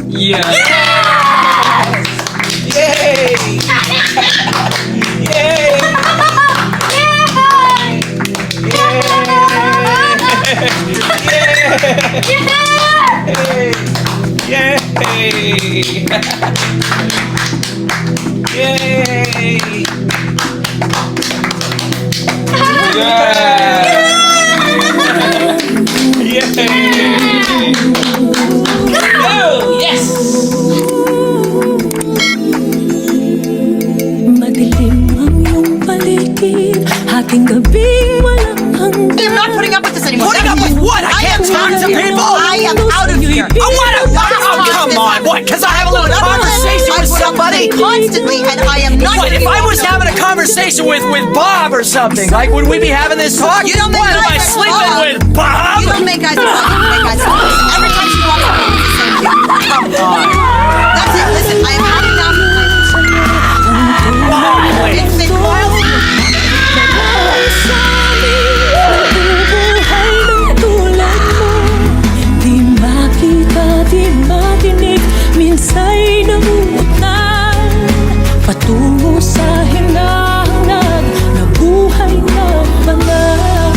Yeah. Yay! Yay! Yay! Yay! Oh, yes! Madilim ang iyong paligid, hating gabing walang hanggan. I'm not putting up with this anymore. Putting up with what? I can't talk to people. I am out of here. Oh, what? Oh, come on. What? Because I have a little conversation with somebody? Constantly, and I am not. What, if I was having a conversation with Bob or something, like, would we be having this talk? You don't make What, am I eye sleeping contact. with Bob? You don't make guys talk. You make guys talk. Every time she walks up, it's the same thing. Come on. That's it. Listen, I am having enough. It's been wild. Nabubuhay ng tulad mo, di makita, di matinig, minsa'y namuutan patungo sa hinahangad na buhay na banal.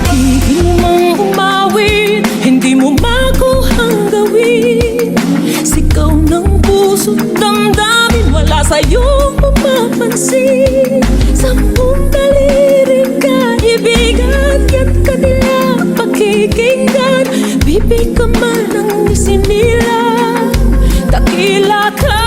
Ibigin mang umawit, hindi mo makuhang gawin. Sigaw ng puso't damdamin, wala sa'yong mapapansin. Sampung daliri ka, ibigan, ka't kanila pakikinggan. Bibig ka man ang isinilang, dakila ka